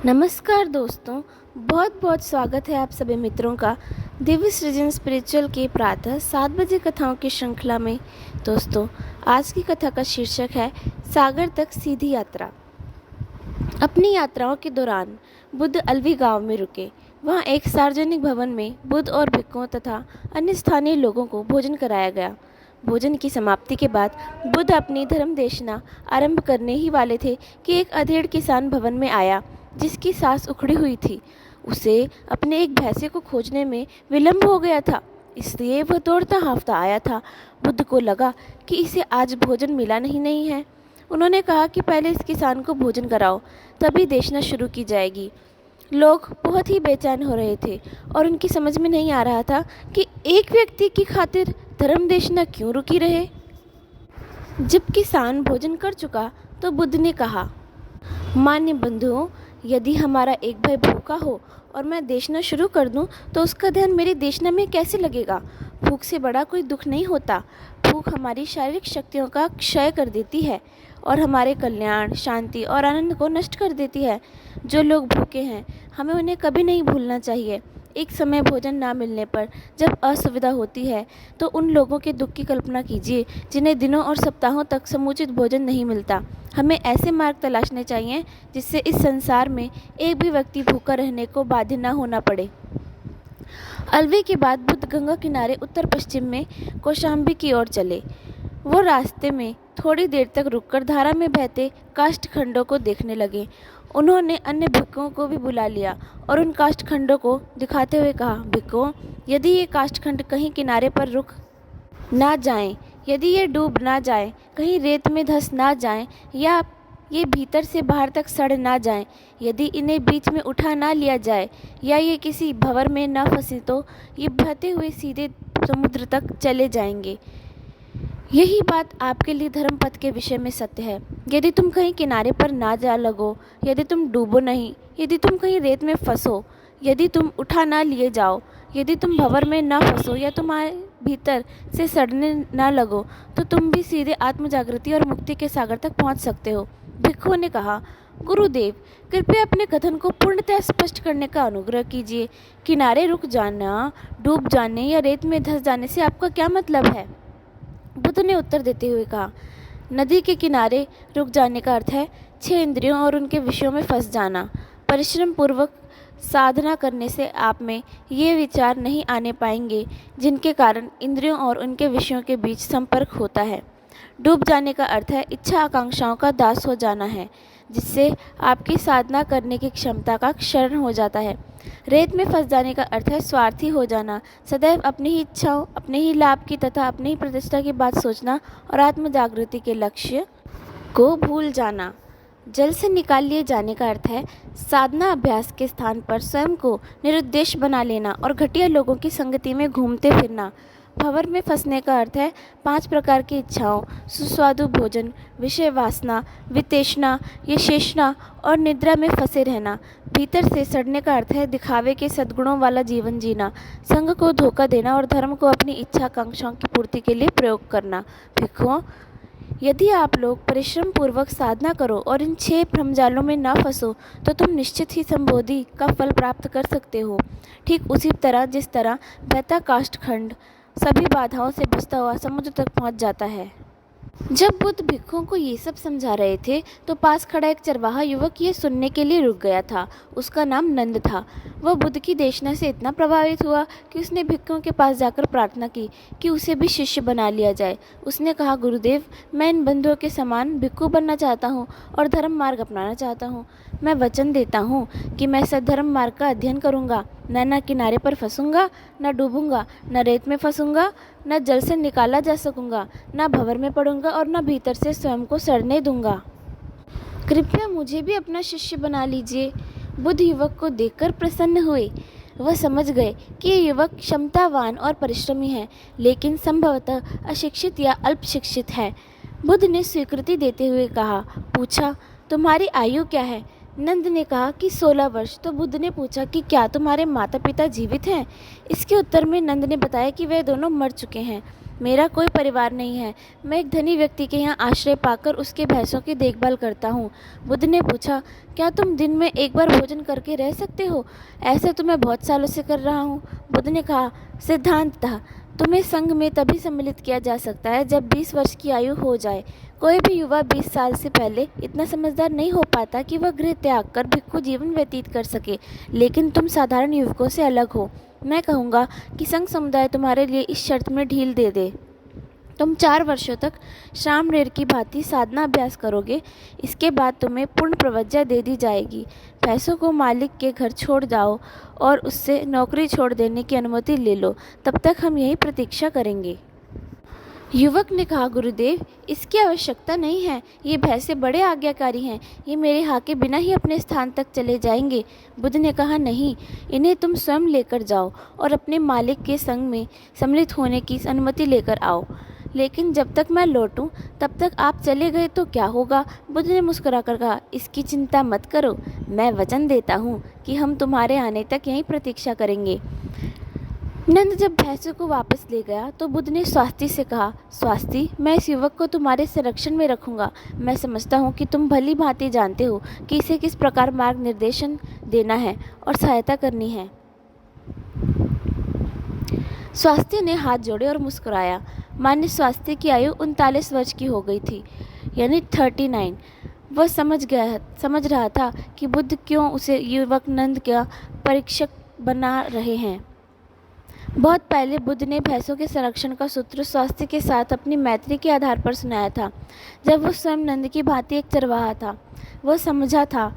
नमस्कार दोस्तों, बहुत बहुत स्वागत है आप सभी मित्रों का दिव्य सृजन स्पिरिचुअल के प्रातः 7 बजे कथाओं की श्रृंखला में। दोस्तों, आज की कथा का शीर्षक है सागर तक सीधी यात्रा। अपनी यात्राओं के दौरान बुद्ध अलवी गांव में रुके। वहां एक सार्वजनिक भवन में बुद्ध और भिक्षुओं तथा अन्य स्थानीय लोगों को भोजन कराया गया। भोजन की समाप्ति के बाद बुद्ध अपनी धर्म देशना आरंभ करने ही वाले थे कि एक अधेड़ किसान भवन में आया जिसकी सांस उखड़ी हुई थी। उसे अपने एक भैंसे को खोजने में विलंब हो गया था, इसलिए वह दौड़ता हाँफता आया था। बुद्ध को लगा कि इसे आज भोजन मिला नहीं है। उन्होंने कहा कि पहले इस किसान को भोजन कराओ, तभी देशना शुरू की जाएगी। लोग बहुत ही बेचैन हो रहे थे और उनकी समझ में नहीं आ रहा था कि एक व्यक्ति की खातिर धर्म देशना क्यों रुकी रहे। जब किसान भोजन कर चुका तो बुद्ध ने कहा, मान्य बंधुओं, यदि हमारा एक भाई भूखा हो और मैं देशना शुरू कर दूं तो उसका ध्यान मेरी देशना में कैसे लगेगा। भूख से बड़ा कोई दुख नहीं होता। भूख हमारी शारीरिक शक्तियों का क्षय कर देती है और हमारे कल्याण, शांति और आनंद को नष्ट कर देती है। जो लोग भूखे हैं, हमें उन्हें कभी नहीं भूलना चाहिए। एक समय भोजन ना मिलने पर जब असुविधा होती है तो उन लोगों के दुख की कल्पना कीजिए जिन्हें दिनों और सप्ताहों तक समुचित भोजन नहीं मिलता। हमें ऐसे मार्ग तलाशने चाहिए जिससे इस संसार में एक भी व्यक्ति भूखा रहने को बाध्य न होना पड़े। अलवे के बाद बुद्ध गंगा किनारे उत्तर पश्चिम में कौशाम्बी की ओर चले। वो रास्ते में थोड़ी देर तक रुककर धारा में बहते काष्ठखंडों को देखने लगे। उन्होंने अन्य भिक्षुओं को भी बुला लिया और उन काष्ठखंडों को दिखाते हुए कहा, भिक्षुओं, यदि ये काष्ठखंड कहीं किनारे पर रुक ना जाएं, यदि ये डूब ना जाएं, कहीं रेत में धंस ना जाएं या ये भीतर से बाहर तक सड़ ना जाएं, यदि इन्हें बीच में उठा ना लिया जाए या ये किसी भंवर में ना फंसे तो ये बहते हुए सीधे समुद्र तक चले जाएंगे। यही बात आपके लिए धर्म पथ के विषय में सत्य है। यदि तुम कहीं किनारे पर ना जा लगो, यदि तुम डूबो नहीं, यदि तुम कहीं रेत में फंसो, यदि तुम उठा ना लिए जाओ, यदि तुम भंवर में ना फंसो या तुम्हारे भीतर से सड़ने ना लगो, तो तुम भी सीधे आत्मजागृति और मुक्ति के सागर तक पहुंच सकते हो। भिक्षुओं ने कहा, गुरुदेव, कृपया अपने कथन को पूर्णतः स्पष्ट करने का अनुग्रह कीजिए। किनारे रुक जाना, डूब जाने या रेत में धंस जाने से आपका क्या मतलब है? बुद्ध ने उत्तर देते हुए कहा, नदी के किनारे रुक जाने का अर्थ है 6 इंद्रियों और उनके विषयों में फंस जाना। परिश्रम पूर्वक साधना करने से आप में ये विचार नहीं आने पाएंगे जिनके कारण इंद्रियों और उनके विषयों के बीच संपर्क होता है। डूब जाने का अर्थ है इच्छा आकांक्षाओं का दास हो जाना है, जिससे आपकी साधना करने की क्षमता का क्षरण हो जाता है। रेत में फंस जाने का अर्थ है स्वार्थी हो जाना, सदैव अपनी ही इच्छाओं, अपने ही लाभ की तथा अपनी ही प्रतिष्ठा की बात सोचना और आत्म जागृति के लक्ष्य को भूल जाना। जल से निकाल लिए जाने का अर्थ है साधना अभ्यास के स्थान पर स्वयं को निरुद्देश बना लेना और घटिया लोगों की संगति में घूमते फिरना। भंवर में फंसने का अर्थ है 5 प्रकार की इच्छाओं, सुस्वादु भोजन, विषय वासना, वितृष्णा, यशेषणा और निद्रा में फंसे रहना। भीतर से सड़ने का अर्थ है दिखावे के सद्गुणों वाला जीवन जीना, संघ को धोखा देना और धर्म को अपनी इच्छा आकांक्षाओं की पूर्ति के लिए प्रयोग करना। भिक्षुओं, यदि आप लोग परिश्रम पूर्वक साधना करो और इन 6 भ्रमजालों में ना फंसो तो तुम निश्चित ही संबोधि का फल प्राप्त कर सकते हो। ठीक उसी तरह जिस तरह बहता काष्ठखंड सभी बाधाओं से बचता हुआ समुद्र तक पहुंच जाता है। जब बुद्ध भिक्षुओं को ये सब समझा रहे थे तो पास खड़ा एक चरवाहा युवक ये सुनने के लिए रुक गया था। उसका नाम नंद था। वह बुद्ध की देशना से इतना प्रभावित हुआ कि उसने भिक्षुओं के पास जाकर प्रार्थना की कि उसे भी शिष्य बना लिया जाए। उसने कहा, गुरुदेव, मैं इन बंधुओं के समान भिक्षु बनना चाहता हूँ और धर्म मार्ग अपनाना चाहता हूँ। मैं वचन देता हूँ कि मैं सद्धर्म मार्ग का अध्ययन करूँगा। न किनारे पर फंसूंगा, न डूबूंगा, न रेत में फंसूंगा, न जल से निकाला जा सकूंगा, न भंवर में पड़ूंगा और न भीतर से स्वयं को सड़ने दूंगा। कृपया मुझे भी अपना शिष्य बना लीजिए। बुद्ध युवक को देखकर प्रसन्न हुए। वह समझ गए कि ये युवक क्षमतावान और परिश्रमी है, लेकिन संभवतः अशिक्षित या अल्प शिक्षित है। बुद्ध ने स्वीकृति देते हुए कहा, पूछा, तुम्हारी आयु क्या है? नंद ने कहा कि 16 वर्ष। तो बुद्ध ने पूछा कि क्या तुम्हारे माता पिता जीवित हैं? इसके उत्तर में नंद ने बताया कि वे दोनों मर चुके हैं। मेरा कोई परिवार नहीं है। मैं एक धनी व्यक्ति के यहाँ आश्रय पाकर उसके भैंसों की देखभाल करता हूँ। बुद्ध ने पूछा, क्या तुम दिन में एक बार भोजन करके रह सकते हो? ऐसा तो मैं बहुत सालों से कर रहा हूँ। बुद्ध ने कहा, सिद्धांततः तुम्हें संघ में तभी सम्मिलित किया जा सकता है जब 20 वर्ष की आयु हो जाए। कोई भी युवा 20 साल से पहले इतना समझदार नहीं हो पाता कि वह गृह त्याग कर भिक्षु जीवन व्यतीत कर सके। लेकिन तुम साधारण युवकों से अलग हो। मैं कहूँगा कि संघ समुदाय तुम्हारे लिए इस शर्त में ढील दे दे। तुम 4 वर्षों तक श्रामणेर की भांति साधना अभ्यास करोगे। इसके बाद तुम्हें पूर्ण प्रवज्ञा दे दी जाएगी। पैसों को मालिक के घर छोड़ जाओ और उससे नौकरी छोड़ देने की अनुमति ले लो। तब तक हम यही प्रतीक्षा करेंगे। युवक ने कहा, गुरुदेव, इसकी आवश्यकता नहीं है। ये भैंसे बड़े आज्ञाकारी हैं। ये मेरे हाके बिना ही अपने स्थान तक चले जाएंगे। बुद्ध ने कहा, नहीं, इन्हें तुम स्वयं लेकर जाओ और अपने मालिक के संग में सम्मिलित होने की अनुमति लेकर आओ। लेकिन जब तक मैं लौटूं तब तक आप चले गए तो क्या होगा? बुद्ध ने मुस्कुराकर कहा, इसकी चिंता मत करो। मैं वचन देता हूँ कि हम तुम्हारे आने तक यहीं प्रतीक्षा करेंगे। नंद जब भैंसों को वापस ले गया तो बुद्ध ने स्वास्थी से कहा, स्वास्थी, मैं इस युवक को तुम्हारे संरक्षण में रखूंगा। मैं समझता हूँ कि तुम भली भांति जानते हो कि इसे किस प्रकार मार्ग निर्देशन देना है और सहायता करनी है। स्वास्थी ने हाथ जोड़े और मुस्कुराया। मान्य स्वास्थी की आयु 39 वर्ष की हो गई थी, यानी 39। वह समझ रहा था कि बुद्ध क्यों उसे युवक नंद का परीक्षक बना रहे हैं। बहुत पहले बुद्ध ने भैंसों के संरक्षण का सूत्र स्वास्थ्य के साथ अपनी मैत्री के आधार पर सुनाया था। जब वह स्वयं नंद की भांति एक चरवाहा था, वह समझा था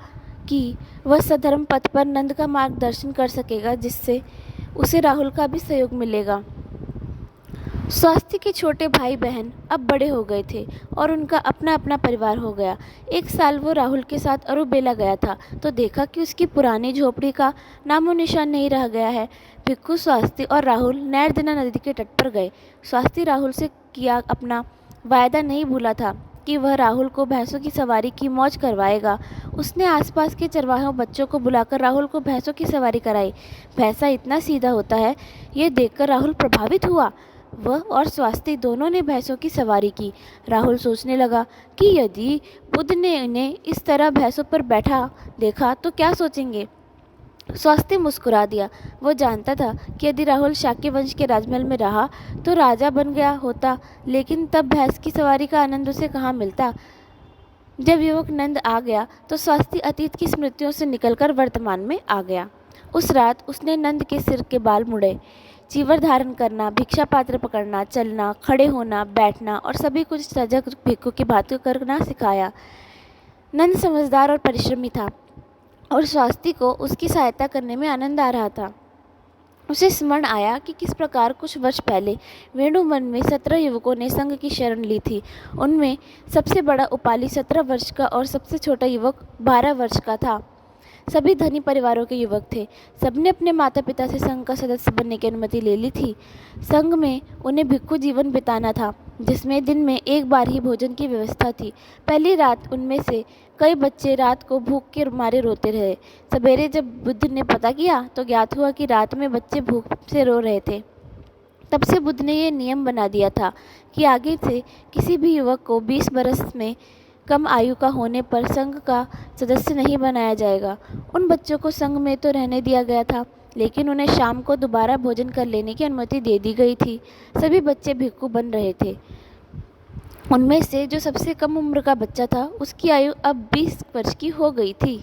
कि वह सधर्म पथ पर नंद का मार्गदर्शन कर सकेगा, जिससे उसे राहुल का भी सहयोग मिलेगा। स्वास्थ्य के छोटे भाई बहन अब बड़े हो गए थे और उनका अपना अपना परिवार हो गया। एक साल वो राहुल के साथ अरुबेला गया था तो देखा कि उसकी पुरानी झोपड़ी का नामो निशान नहीं रह गया है। भिक्खु, स्वास्थ्य और राहुल नैर्दना नदी के तट पर गए। स्वास्थ्य राहुल से किया अपना वायदा नहीं भूला था कि वह राहुल को भैंसों की सवारी की मौज करवाएगा। उसने आसपास के चरवाहों बच्चों को बुलाकर राहुल को भैंसों की सवारी कराई। भैंसा इतना सीधा होता है, ये देखकर राहुल प्रभावित हुआ। वह और स्वास्थ्य दोनों ने भैंसों की सवारी की। राहुल सोचने लगा कि यदि बुद्ध ने इन्हें इस तरह भैंसों पर बैठा देखा तो क्या सोचेंगे। स्वास्थ्य मुस्कुरा दिया। वो जानता था कि यदि राहुल शाक्य वंश के राजमहल में रहा तो राजा बन गया होता, लेकिन तब भैंस की सवारी का आनंद उसे कहाँ मिलता। जब युवक नंद आ गया तो स्वास्थ्य अतीत की स्मृतियों से निकलकर वर्तमान में आ गया। उस रात उसने नंद के सिर के बाल मुड़े। चीवर धारण करना, भिक्षा पात्र पकड़ना, चलना, खड़े होना, बैठना और सभी कुछ सजग भिक्खु की बात करना सिखाया। नंद समझदार और परिश्रमी था और स्वास्थ्य को उसकी सहायता करने में आनंद आ रहा था। उसे स्मरण आया कि किस प्रकार कुछ वर्ष पहले वेणुवन में 17 युवकों ने संघ की शरण ली थी। उनमें सबसे बड़ा उपाली 17 वर्ष का और सबसे छोटा युवक 12 वर्ष का था। सभी धनी परिवारों के युवक थे। सबने अपने माता पिता से संघ का सदस्य बनने की अनुमति ले ली थी। संघ में उन्हें भिक्खु जीवन बिताना था, जिसमें दिन में एक बार ही भोजन की व्यवस्था थी। पहली रात उनमें से कई बच्चे रात को भूख के मारे रोते रहे। सवेरे जब बुद्ध ने पता किया तो ज्ञात हुआ कि रात में बच्चे भूख से रो रहे थे। तब से बुद्ध ने यह नियम बना दिया था कि आगे से किसी भी युवक को 20 बरस में कम आयु का होने पर संघ का सदस्य नहीं बनाया जाएगा। उन बच्चों को संघ में तो रहने दिया गया था, लेकिन उन्हें शाम को दोबारा भोजन कर लेने की अनुमति दे दी गई थी। सभी बच्चे भिक्खु बन रहे थे। उनमें से जो सबसे कम उम्र का बच्चा था, उसकी आयु अब 20 वर्ष की हो गई थी।